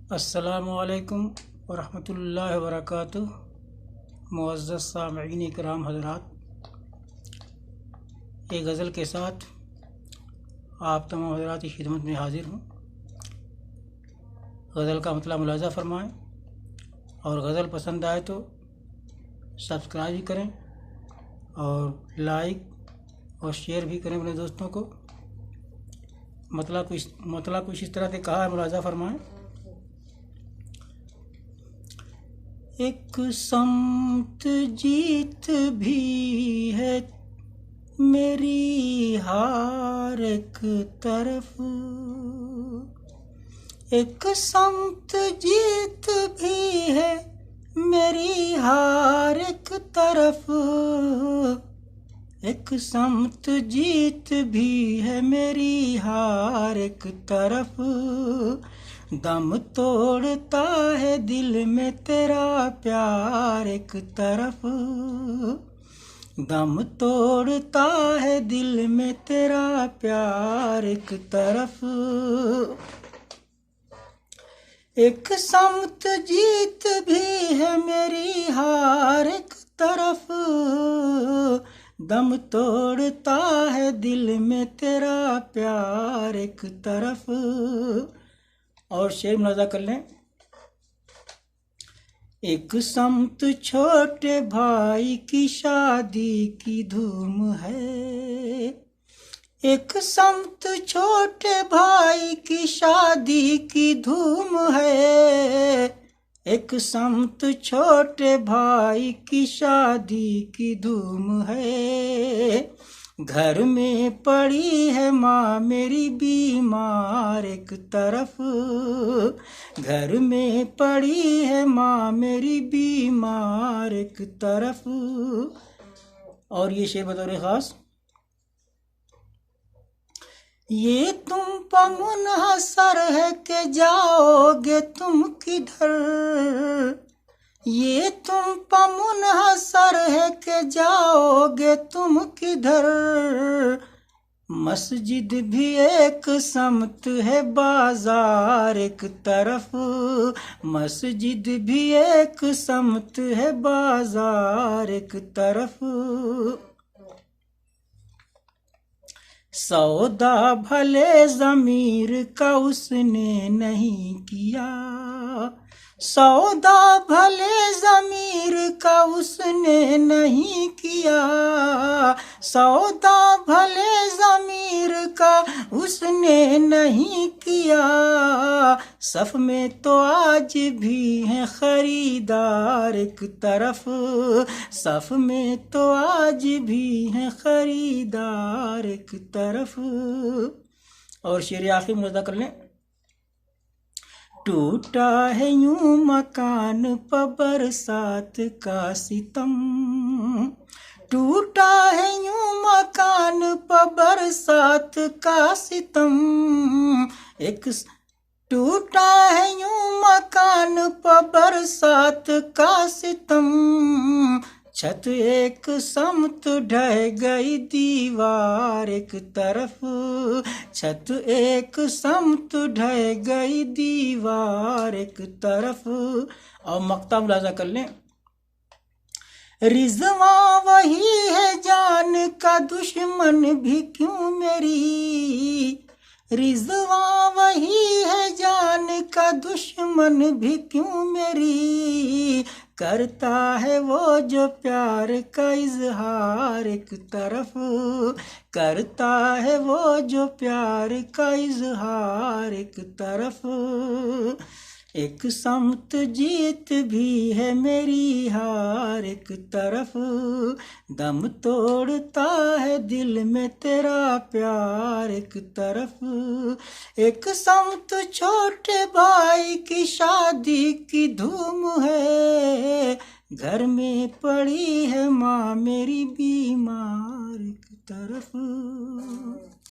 अस्सलामुअलैकुम वरहमतुल्लाहि वबरकातुहू। मुअज़्ज़ज़ सामईन इकराम हज़रात, एक गज़ल के साथ आप तमाम हज़रात की खिदमत में हाज़िर हूँ। गज़ल का मतलब मुलाज़ा फ़रमाएँ और गज़ल पसंद आए तो सब्सक्राइब भी करें और लाइक और शेयर भी करें अपने दोस्तों को। मतलब कुछ इस तरह से कहा है, मुलाज़ा फ़रमाएँ। एक समत जीत भी है मेरी हार एक तरफ, एक समत जीत भी है मेरी हार एक तरफ, एक समत जीत भी है मेरी हार एक तरफ। दम तोड़ता है दिल में तेरा प्यार एक तरफ, दम तोड़ता है दिल में तेरा प्यार एक तरफ। एक समत जीत भी है मेरी हार एक तरफ, दम तोड़ता है दिल में तेरा प्यार एक तरफ। और शेर मुलाज़ा कर लें। एक समत छोटे भाई की शादी की धूम है, एक समत छोटे भाई की शादी की धूम है, एक समत छोटे भाई की शादी की धूम है। घर में पड़ी है माँ मेरी बीमार एक तरफ, घर में पड़ी है माँ मेरी बीमार एक तरफ। और ये शेर बतौर ख़ास। ये तुम पर मुनहसर है कि जाओगे तुम किधर, ये तुम पर मुनहसर है कि जाओगे तुम किधर। मस्जिद भी एक समत है बाजार एक तरफ, मस्जिद भी एक समत है बाजार एक तरफ। सौदा भले ज़मीर का उसने नहीं किया, सौदा भले ज़मीर का उसने नहीं किया, सौदा भले ज़मीर का उसने नहीं किया। सफ में तो आज भी हैं खरीदार एक तरफ, सफ में तो आज भी हैं खरीदार एक तरफ। और शेर आखिर मुलाज़ा कर लें। टूटा है यूं मकान पर बरसात का सितम, टूटा है यूं मकान पर बरसात का सितम। एक टूटा है यूं मकान पर बरसात का सितम। छत एक समत ढह गई दीवार एक तरफ, छत एक समत ढह गई दीवार एक तरफ। और मक्ता मुलाज़ा कर लें। रिज़वा वही है जान का दुश्मन भी क्यों मेरी, रिज़वा वही है जान का दुश्मन भी क्यों मेरी। करता है वो जो प्यार का इज़हार एक तरफ, करता है वो जो प्यार का इज़हार एक तरफ। एक समत जीत भी है मेरी हार एक तरफ, दम तोड़ता है दिल में तेरा प्यार एक तरफ। एक समत छोटे भाई की शादी की धूम है, घर में पड़ी है माँ मेरी बीमार एक तरफ।